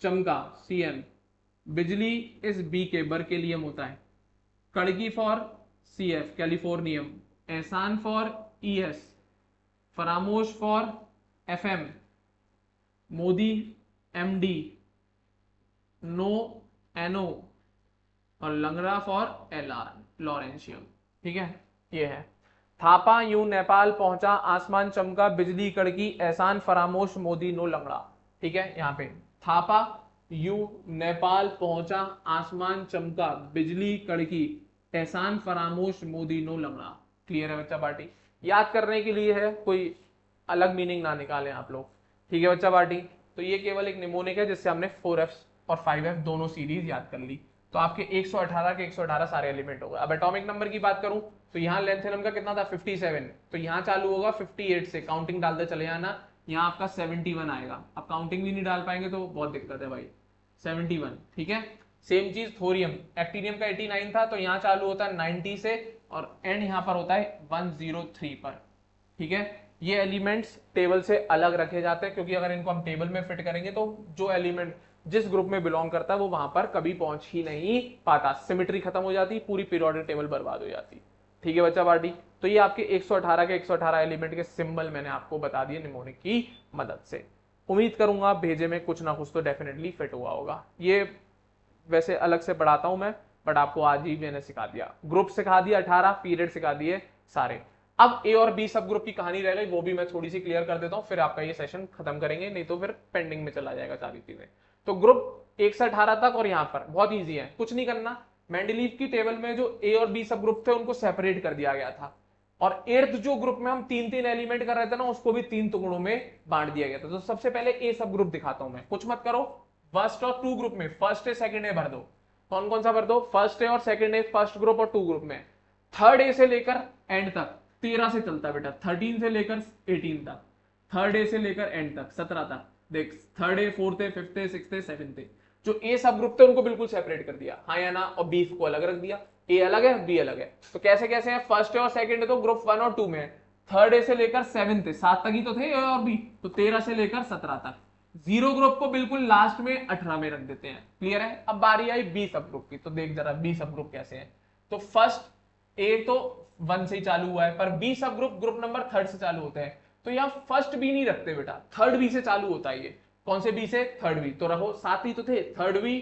चमका CM, बिजली इस B के बर्केलियम होता है, कड़गी फॉर CF कैलिफोर्नियम, एहसान फॉर ES, फरामोश for FM, Modi MD, no NO, और लंगड़ा फॉर LR लॉरेंशियम। ठीक है ये है। थापा यूं नेपाल पहुंचा, आसमान चमका, बिजली कड़की, एहसान फरामोश, मोदी नो लंगड़ा। ठीक है यहाँ पे थापा यू नेपाल पहुंचा, आसमान चमका, बिजली कड़की, एहसान फरामोश, मोदी नो लंगड़ा। क्लियर है बच्चा पार्टी, याद करने के लिए है, कोई अलग मीनिंग ना निकालें आप लोग। ठीक है बच्चा पार्टी, तो ये केवल एक निमोनिक है जिससे हमने 4F और 5F दोनों सीरीज याद कर ली। तो आपके 118 के 118 सारे एलिमेंट हो गए। अब एटॉमिक नंबर की बात करूं तो यहाँ लेंथेनम का कितना था 57, तो यहाँ चालू होगा 58 से, काउंटिंग डालते चले जाना, यहाँ आपका 71 आएगा। अब काउंटिंग भी नहीं डाल पाएंगे तो बहुत दिक्कत है भाई, 71। ठीक है सेम चीज थोरियम, एक्टिनियम का 89 था तो यहाँ चालू होता है 90 से और एंड यहाँ पर होता है 103 पर। ठीक है ये एलिमेंट्स टेबल से अलग रखे जाते हैं क्योंकि अगर इनको हम टेबल में फिट करेंगे तो जो एलिमेंट जिस ग्रुप में बिलोंग करता है वो वहां पर कभी पहुंच ही नहीं पाता, सिमेट्री खत्म हो जाती, पूरी पीरियोडिक टेबल बर्बाद हो जाती। ठीक है बच्चा पार्टी, तो ये आपके 118 के 118 एलिमेंट के सिंबल मैंने आपको बता दिए निमोनिक की मदद से। उम्मीद करूंगा भेजे में कुछ ना कुछ तो डेफिनेटली फिट हुआ होगा। ये वैसे अलग से पढ़ाता हूं मैं बट आपको आज ही मैंने सिखा दिया, ग्रुप सिखा दिया 18, पीरियड सिखा दिए सारे। अब A और B सब ग्रुप की कहानी रह गई, वो भी मैं थोड़ी सी क्लियर कर देता हूं, फिर आपका ये सेशन खत्म करेंगे, नहीं तो फिर पेंडिंग में चला जाएगा सारी चीजें। तो ग्रुप 1 से 18 तक, और यहाँ पर बहुत ईजी है, कुछ नहीं करना। मेंडलीव की टेबल में जो A और B सब ग्रुप थे उनको सेपरेट कर दिया गया था, और 8th जो ग्रुप में हम 3-3 एलिमेंट कर रहे थे ना उसको भी 3 टुकड़ों में बांट दिया गया था। तो सबसे पहले A सब ग्रुप दिखाता हूं मैं, कुछ मत करो, फर्स्ट और 2 ग्रुप में, फर्स्ट ए सेकंड ए भर दो। कौन कौन सा भर दो, फर्स्ट ए और सेकंड ए, फर्स्ट ग्रुप और 2 ग्रुप में। थर्ड ए से लेकर एंड तक 13 से चलता है बेटा, 13 से लेकर 18 तक, थर्ड ए से लेकर एंड तक 17 तक। देख third A, fourth A, fifth A, sixth A, seventh A, जो ए सब ग्रुप थे उनको बिल्कुल सेपरेट कर दिया, हाँ या ना, और बी को अलग रख दिया, ए अलग है बी अलग है। तो कैसे कैसे है, फर्स्ट ए और सेकंड ए तो ग्रुप 1 और 2 में है, थर्ड ए से लेकर सेवंथ ए, 7 तक ही तो थे ए और बी, तो 13 से लेकर 17 तक। जीरो ग्रुप को बिल्कुल लास्ट में 18 में रख देते हैं। क्लियर है, अब बारी आई बी सब ग्रुप की, तो देख जरा बी सब ग्रुप कैसे है। तो फर्स्ट ए तो 1 से ही चालू हुआ है, पर बी सब ग्रुप ग्रुप नंबर 3rd से चालू होता है, तो यहाँ फर्स्ट बी नहीं रखते बेटा, थर्ड बी से चालू होता है ये। कौन से बी से? Third B. तो रहो सात ही तो थे, थर्ड बी,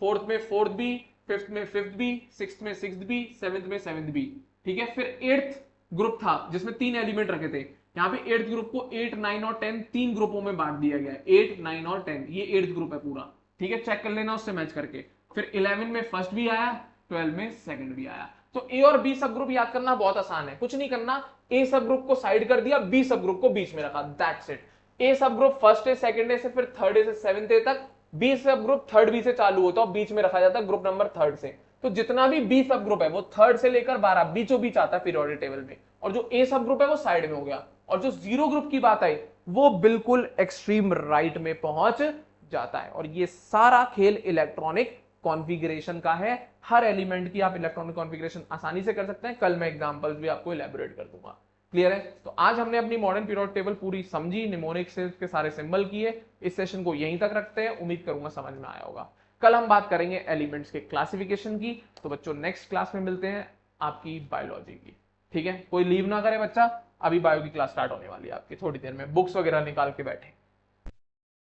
फोर्थ में फोर्थ बी, फिफ्थ में फिफ्थ बी, सिक्स्थ में सिक्स्थ बी, सेवेंथ में सेवेंथ बी। ठीक है, फिर एट्थ ग्रुप था जिसमें 3 एलिमेंट रखे थे। यहाँ पे एट्थ ग्रुप को 8, 9 और 10 तीन ग्रुपों में बांट दिया गया है। 8, 9 और 10 ये एट्थ ग्रुप है पूरा। ठीक है, चेक कर लेना उससे मैच करके। फिर 11 में फर्स्ट भी आया, 12 में सेकंड भी आया। तो ए और बी सब ग्रुप याद करना बहुत आसान है, कुछ नहीं करना। ए सब ग्रुप को साइड कर दिया, बी सब ग्रुप को बीच में रखा, that's it. A sub group first A second A से फिर थर्ड ए से सेवंथ ए तक, बी सब ग्रुप थर्ड बी से चालू होता है और बीच में रखा जाता है ग्रुप नंबर थर्ड से। तो जितना भी बी सब ग्रुप है वो थर्ड से लेकर 12 बीचों बीच आता है पीरियोडिक टेबल में, और जो ए सब ग्रुप है वो साइड में हो गया। और जो जीरो ग्रुप की बात आई वो बिल्कुल एक्सट्रीम राइट में पहुंच जाता है। और ये सारा खेल इलेक्ट्रॉनिक कॉन्फ़िगरेशन का है। हर एलिमेंट की आप इलेक्ट्रॉनिक कॉन्फ़िगरेशन आसानी से कर सकते हैं। कल मैं एग्जांपल्स भी आपको इलेबोरेट कर दूंगा। क्लियर है? तो आज हमने अपनी मॉडर्न पीरियोडिक टेबल पूरी समझी, निमोनिक से के सारे सिंबल किए। इस सेशन को यहीं तक रखते हैं, उम्मीद करूंगा समझ में आया होगा। कल हम बात करेंगे एलिमेंट्स के क्लासिफिकेशन की। तो बच्चों नेक्स्ट क्लास में मिलते हैं आपकी बायोलॉजी की। ठीक है, कोई लीव ना करे बच्चा, अभी बायो की क्लास स्टार्ट होने वाली है आपकी थोड़ी देर में। बुक्स वगैरह निकाल के बैठे।